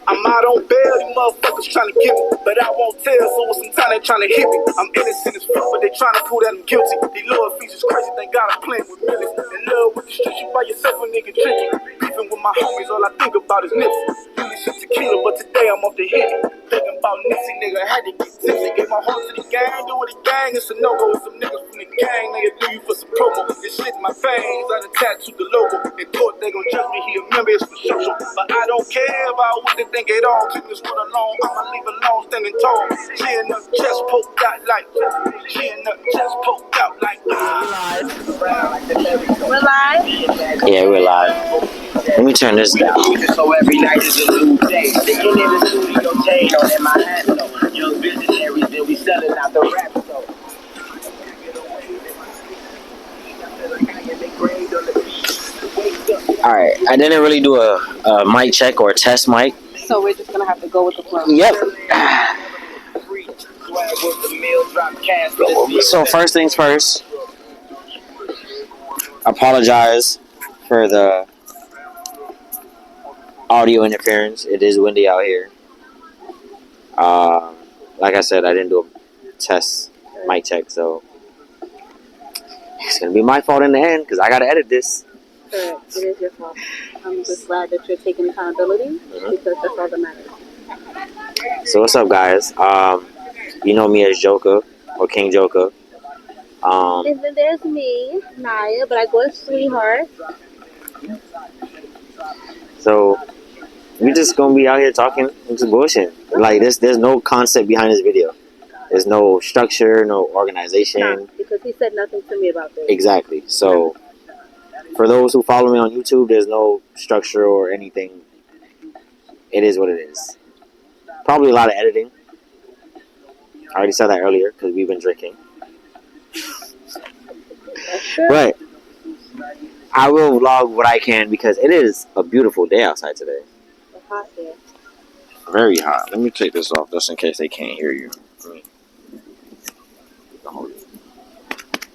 I'm out on bail, you motherfuckers trying to get me, but I won't tell, so with some time they trying to hit me. I'm innocent as fuck, but they trying to prove that I'm guilty. These little features crazy, thank God I'm playing with millions. In love with the streets, you by yourself a nigga tricky. Beefing with my homies, all I think about is nips. Really shit tequila, but today I'm off the hit. Thinking about Nipsey, nigga, had to get tipsy. Gave my heart to the gang, do it a gang, it's a no-go. With some niggas from the gang, they'll do you for some promo. This shit in my veins, I done tattooed the logo. They thought they gon' judge me, he a member, it's for social. But I don't care about what they think at all. Keep this foot alone, I'ma leave alone, standing tall. She in the chest poked out like, she in the chest poked out like, We're live? Yeah, we're live. Let me turn this down. So every night is a new day. Sticking in the studio, Jado in my hand, though. Young visionaries, then we selling out the rap, though. Alright, I didn't really do a mic check or a test mic. So we're just gonna have to go with the flow. Yep. So first things first, apologize for the audio interference. It is windy out here. Like I said, I didn't do a test mic check, so it's gonna be my fault in the end because I gotta edit this. Correct. It is your fault. I'm just glad that you're taking accountability because that's all that matters. So what's up, guys? You know me as Joker or King Joker. And then there's me, Naya, but I go as Sweetheart. So we just gonna be out here talking into bullshit. Like there's no concept behind this video. There's no structure, no organization. Nah, because he said nothing to me about this. Exactly. So for those who follow me on YouTube, there's no structure or anything. It is what it is. Probably a lot of editing. I already said that earlier because we've been drinking. But I will vlog what I can because it is a beautiful day outside today. It's hot here. Very hot. Let me take this off just in case they can't hear you.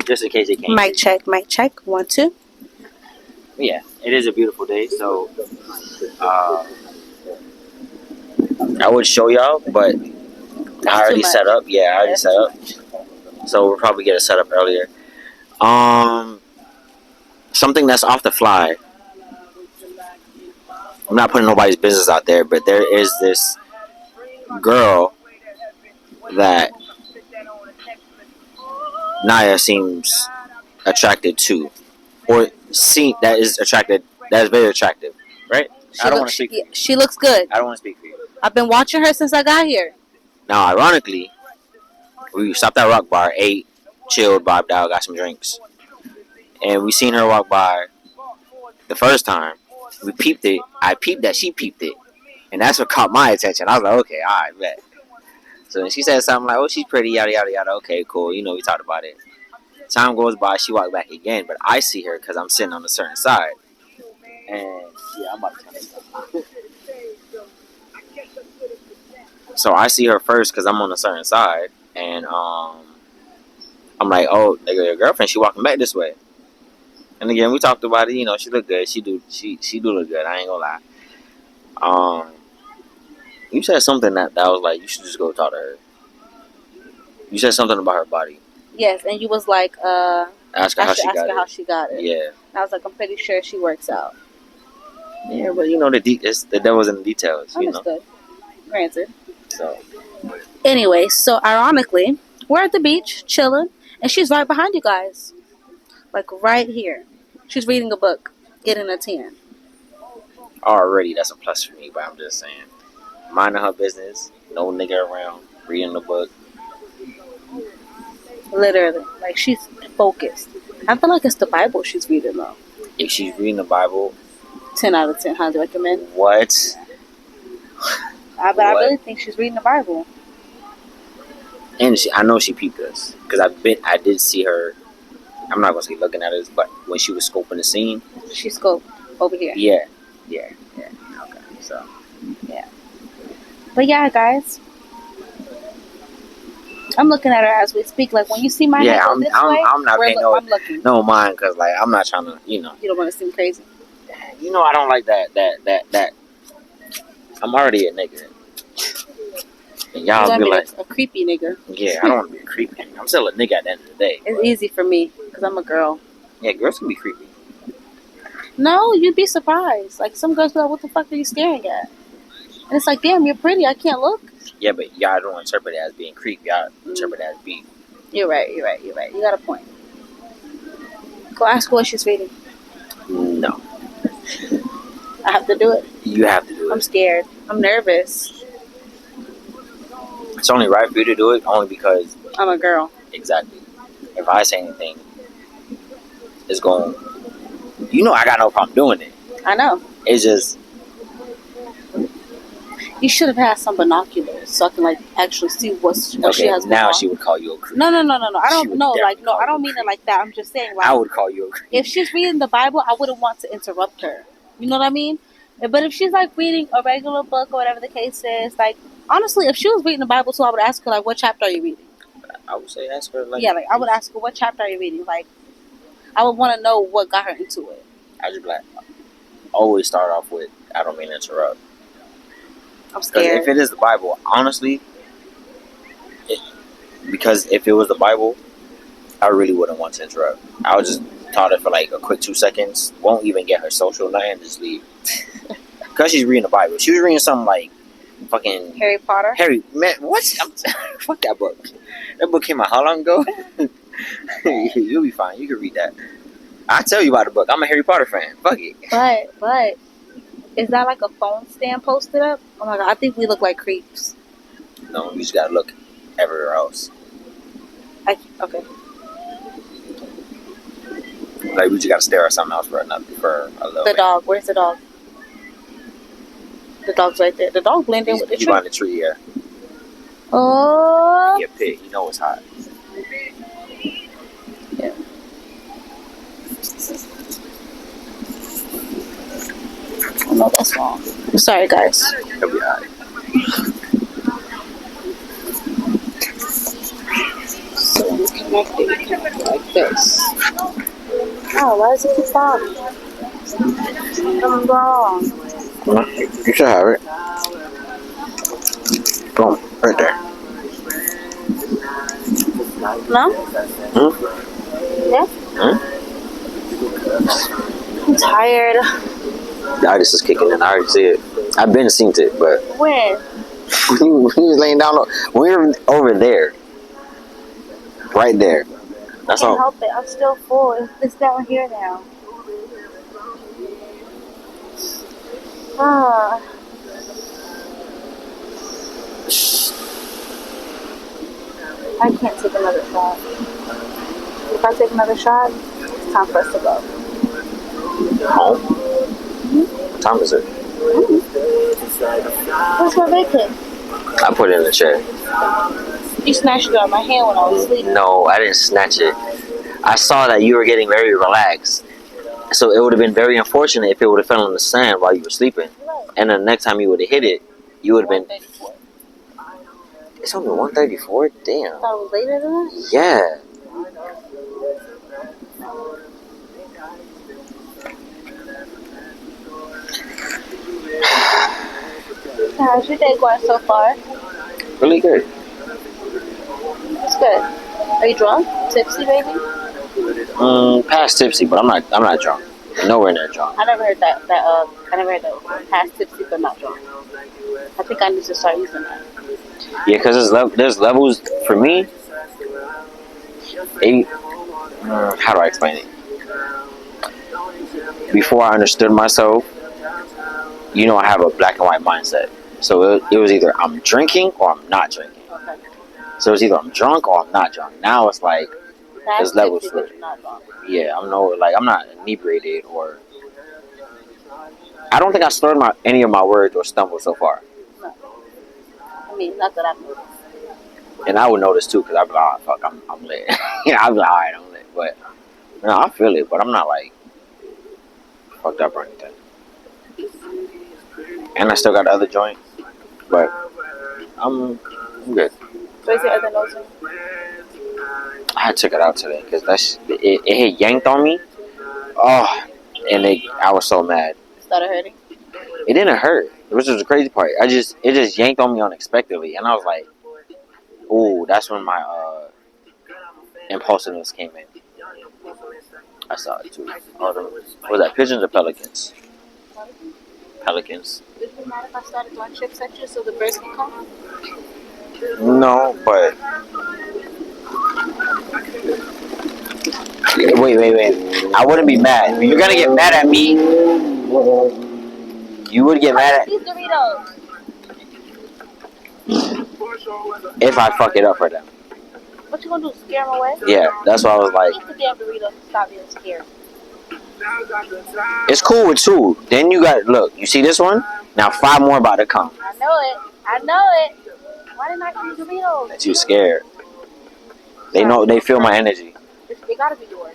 Just in case they can't. Mic check, mic check. 1, 2. Yeah, it is a beautiful day, so I would show y'all, but I already set up. Yeah, I already set up. So we'll probably get it set up earlier. Something that's off the fly. I'm not putting nobody's business out there, but there is this girl that Naya seems attracted to, or that is very attractive, right? I don't want to speak. She looks good. I don't want to speak for you. I've been watching her since I got here. Now, ironically, we stopped at Rock Bar, ate, chilled, bobbed out, got some drinks, and we seen her walk by the first time. We peeped it. I peeped that she peeped it, and that's what caught my attention. I was like, okay, all right, bet. So then she said something like, oh, she's pretty, yada, yada, yada. Okay, cool. You know, we talked about it. Time goes by, she walked back again, but I see her because I'm sitting on a certain side. And, yeah, I'm about to turn it down. So I see her first because I'm on a certain side. And I'm like, oh, nigga, your girlfriend, she walking back this way. And again, we talked about it. You know, she look good. She do look good. I ain't gonna lie. You said something that I was like, you should just go talk to her. You said something about her body. Yes, and you was like, ask her how she got it. Yeah. And I was like, I'm pretty sure she works out. Yeah, but you know, the devil's in the details. Understood. You know. Granted. So. Anyway, so ironically, we're at the beach chilling, and she's right behind you guys, like right here. She's reading a book, getting a 10. Already, that's a plus for me. But I'm just saying, minding her business, no nigga around, reading the book. Literally, like she's focused. I feel like it's the Bible she's reading though. If she's reading the Bible, 10 out of 10. Highly recommend. What? I really think she's reading the Bible. And I know she peeped us because I did see her. I'm not gonna say looking at us, but when she was scoping the scene, she scoped over here. Yeah. Okay, so yeah. But yeah, guys. I'm looking at her as we speak. Like when you see my head this way, I'm not paying I'm looking. No mind because like I'm not trying to, you know. You don't want to seem crazy. You know I don't like that I'm already a nigga. And You y'all want be me like, a creepy nigga? yeah, I don't want to be a creepy. I'm still a nigga at the end of the day. It's easy for me because I'm a girl. Yeah, girls can be creepy. No, you'd be surprised. Like some girls be like, "What the fuck are you staring at?" And it's like, "Damn, you're pretty. I can't look." Yeah, but y'all don't interpret it as being creepy. Y'all interpret it as beef. You're right. You're right. You're right. You got a point. Go ask her what she's reading. No, I have to do it. you have to do I'm it. scared. I'm nervous. It's only right for you to do it, only because I'm a girl. exactly. If I say anything, it's going. You know, I got no problem doing it. I know. It's just You should have had some binoculars so I can like actually see what she okay. has. Now going she on. would call you a creep. No. I She don't would know. Like definitely no, call I you don't a mean it creep. like that. I'm just saying like I would call you a creep. if she's reading the Bible, I wouldn't want to interrupt her. You know what I mean? But if she's like reading a regular book or whatever the case is, like honestly, if she was reading the Bible too, I would ask her like, "What chapter are you reading?" I would say ask her like. Yeah, like I would ask her, "What chapter are you reading?" Like I would want to know what got her into it. I just be like, always start off with, I don't mean to interrupt. I'm Because scared. if it is the Bible, honestly, because if it was the Bible, I really wouldn't want to interrupt. I would just talk to her for like a quick 2 seconds. Won't even get her social, nothing, just leave. Because she's reading the Bible. She was reading something like fucking Harry Potter. Harry. Man, what? Fuck that book. That book came out how long ago? You'll be fine. You can read that. I'll tell you about the book. I'm a Harry Potter fan. Fuck it. But is that like a phone stand posted up? Oh my god, I think we look like creeps. No, you just gotta look everywhere else. Okay. Like we just gotta stare at something else for a little The bit. dog. Where's the dog? The dog's right there. The dog blended in with the He's tree. behind the tree, yeah. Oh. He a pit. You know it's hot. Yeah. Oh, no, that's wrong. I'm sorry, guys. He'll be alright. So we connect it like this. Oh, why does it keep falling? Something wrong. You should have it. Boom. Right there. No? Yeah? I'm tired. The artist is kicking in. I already see it. I've been seen it, but When? when you was laying down, when you're over there, right there. That's I can't all. help it. I'm still full. It's down here now. Ah. I can't take another shot. If I take another shot, it's time for us to go. Home? What time is it? Where's my bacon? I put it in the chair. You snatched it out of my hand when I was sleeping. No, I didn't snatch it. I saw that you were getting very relaxed. So it would have been very unfortunate if it would have fell on the sand while you were sleeping. And then the next time you would have hit it, you would have been... 1:34. It's only 1:34? Damn. I thought it was later than that? Yeah. How's your day going so far? Really good. It's good. Are you drunk? Tipsy, baby? Past tipsy, but I'm not drunk. Nowhere near drunk. I never heard that. I never heard that. Past tipsy, but not drunk. I think I need to start using that. Yeah, because there's levels for me. How do I explain it? Before I understood myself, I have a black and white mindset. So it was either I'm drinking or I'm not drinking. Okay. So it's either I'm drunk or I'm not drunk. Now it's like Past there's levels tipsy, for but it. you're not drunk. Yeah, I'm not inebriated or. I don't think I slurred any of my words or stumbled so far. No. I mean, not that I've noticed. And I would notice too, because I'd be like, oh, fuck, I'm lit. I'd be like, alright, I'm lit. But, I feel it, but I'm not like fucked up or anything. And I still got the other joint, but I'm good. Where's your other nose? I took it out today because it had yanked on me. Oh, and I was so mad. Started hurting? It didn't hurt, which was the crazy part. It just yanked on me unexpectedly, and I was like, "Ooh!" That's when my impulsiveness came in. I saw it too. What was that? Pigeons or pelicans? Pelicans. Does it matter if I started throwing chips at you so the birds can come? No, but wait. I wouldn't be mad. You're gonna get mad at me. You would get mad at These Doritos. if I fuck it up for them. What you gonna do? Scare them away? Yeah, that's why I was like, Eat the damn Doritos and stop being scared. it's cool with 2. Then you got look. You see this one? Now 5 more about to come. I know it. Why didn't I eat Doritos? That you scared. They know. They feel my energy. They gotta be yours.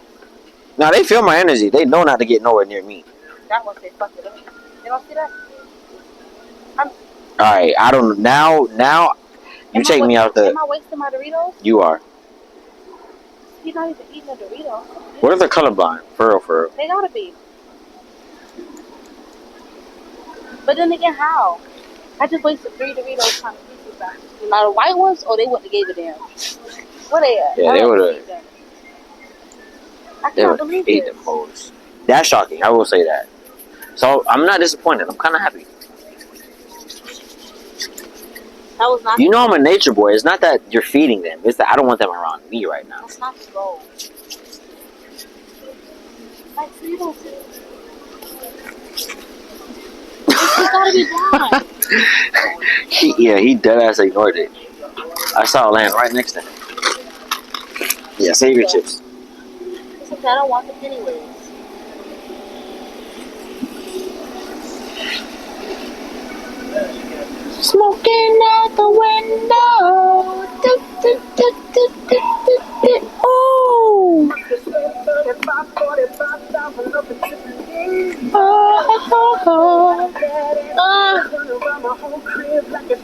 No, they feel my energy. They know not to get nowhere near me. That one say fuck it up. They don't see that? All right, I don't. Now, you take me out the. Am I wasting my Doritos? You are. He's not even eating a Dorito. What if they're colorblind? For real. They gotta be. But then again, how? I just wasted 3 Doritos trying to keep these back. Now the white ones, they wouldn't have gave a damn. Where they at? Yeah, they would have. I They can't would believe have ate it. them hoes. That's shocking. I will say that. So I'm not disappointed. I'm kind of happy. That was not. You know I'm a nature boy. It's not that you're feeding them. It's that I don't want them around me right now. That's not the goal. Like, so you don't see it. You gotta be done. He dead ass ignored it. I saw it land right next to him. Yeah, save your chips. It's okay, I don't want them anyways. Smoking out the window. Ooh.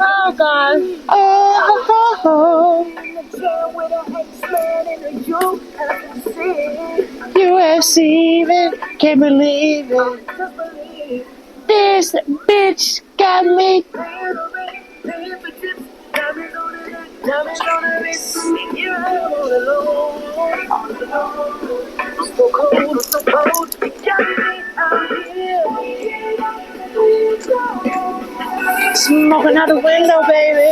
Oh God. UFC, man. Can't believe it. This bitch got me. Smoking out the window, baby.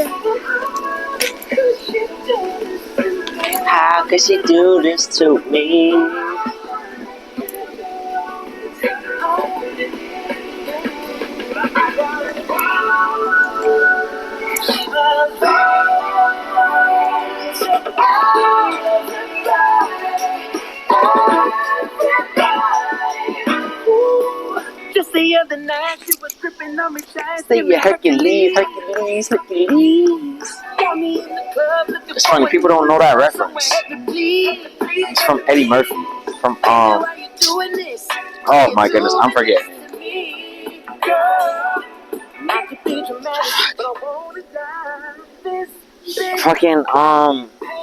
How could she do this to me? Just the other night, she was tripping on me. Say you Hercules. It's funny, people don't know that reference. It's from Eddie Murphy. From oh my goodness, I'm forgetting. Fucking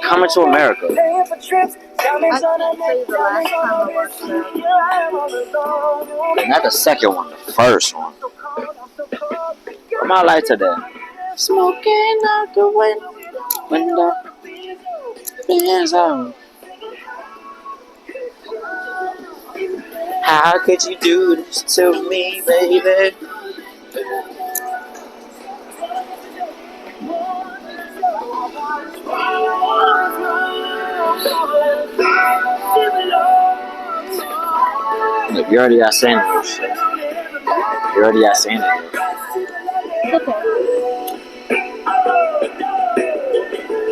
Coming to America. I can't say the last time I watched that. Not the second one, the first one. Where my lights are there? Smoking out the window. Hands on. How could you do this to me, baby? Look, you already got sandwich. You already got sandwich.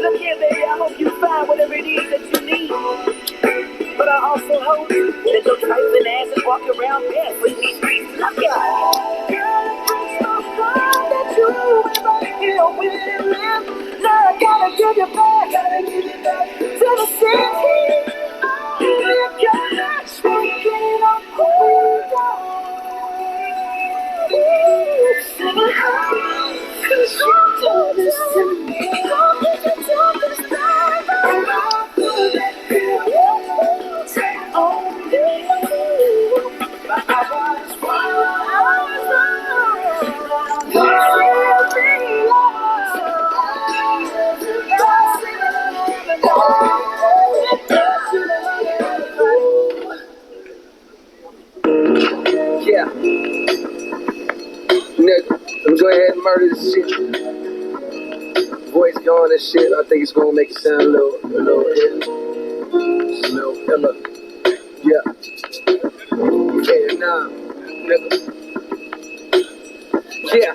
Look here, baby, I hope you find whatever it is that you need. But I also hope that your trifling ass is walking around barefoot in these streets. Look out. Girl, it breaks my heart that you ever feel with. Now I gotta give you back to the city. You got smoking on cause you do this to me. Yeah. Nigga, let me go ahead and murder this shit. Voice gone and shit. I think it's gonna make it sound a little iller. Yeah. Yeah, nah. Nigga. Yeah.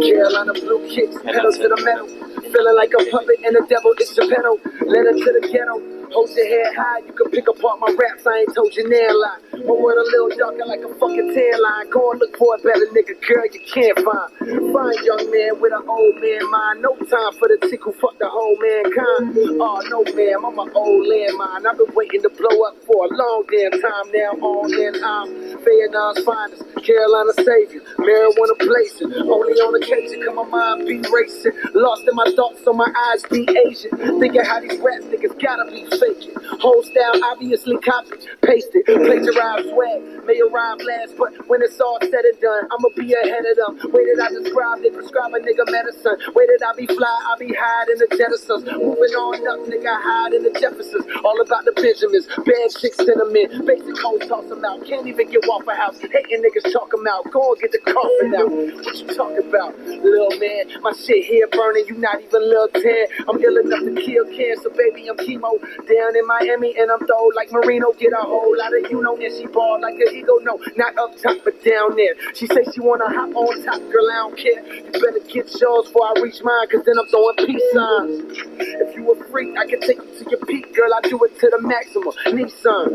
Carolina blue kicks, pedals to the metal. Feeling like a puppet and the devil is Geppetto. Let her to the ghetto. Hold your head high, you can pick apart my raps, I ain't told you never lie. My word a little darker like a fucking tan line. Go and look for a better nigga, girl, you can't find. Find young man with an old man mind. No time for the chick who fuck the whole mankind. Oh no ma'am, I'm an old landmine. I've been waiting to blow up for a long damn time now. On and I'm Vietnam's finest, Carolina savior, marijuana blazing. Only on occasion can my mind be racing. Lost in my thoughts so my eyes be Asian. Thinking how these rap niggas gotta be faking. Whole style obviously copied, pasted, plagiarized swag. May arrive last, but when it's all said and done, I'ma be ahead of them. Way that I describe, they prescribe a nigga medicine. Way that I be fly, I be hide in the Jettisons. Moving on up, nigga, hide in the Jeffersons. All about the Benjamins, bad chicks cinnamon. Basic hoes toss them out, can't even get Waffle House. Hating niggas talk them out, go and get the coffin out. What you talking about, little man? My shit here burning, you not even little 10. I'm ill enough to kill cancer, baby, I'm chemo. Down in Miami and I'm throwed like Marino. Get a whole lot of you know, and she ball like an ego. No, not up top, but down there. She say she wanna hop on top, girl, I don't care. You better get yours before I reach mine, cause then I'm throwing peace signs. If you a freak, I can take you to your peak, girl, I do it to the maximum. Nissan.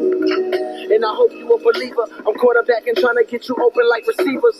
And I hope you a believer. I'm quarterbacking, trying to get you open like receivers.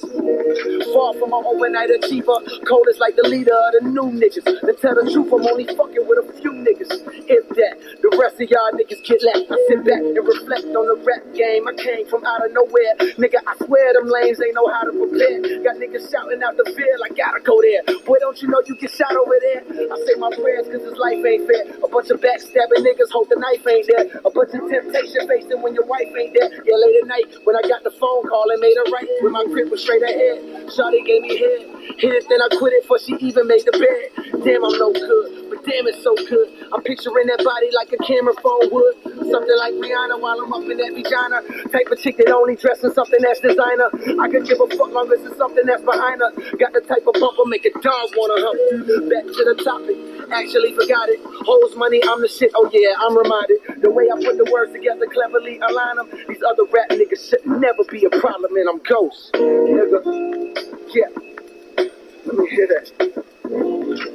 Far from an overnight achiever. Cold is like the leader of the new niggas. To tell the truth, I'm only fucking with a few niggas. If that, the rest of y'all niggas get left. I sit back and reflect on the rap game. I came from out of nowhere. Nigga, I swear them lanes ain't know how to prepare. Got niggas shouting out the field, I gotta go there. Boy, don't you know you get shot over there? I say my prayers cause this life ain't fair. A bunch of backstabbing niggas hope the knife ain't there. A bunch of temptation facing when your wife ain't there. Yeah, late at night when I got the phone call and made her right when my grip was straight ahead. Shawty gave me head. Hit it, then I quit it before she even made the bed. Damn, I'm no good, but damn, it's so good. I'm picturing that body like a camera phone would. Something like Rihanna while I'm up in that vagina. Type of chick that only dress in something that's designer. I could give a fuck long as it's something that's behind her. Got the type of bumper make a dog wanna hump. Back to the topic, actually forgot it. Hoes money, I'm the shit, oh yeah, I'm reminded. The way I put the words together cleverly align them. These other rap niggas should never be a problem, and I'm ghost. Nigga, yeah. Let me hear that. Woo.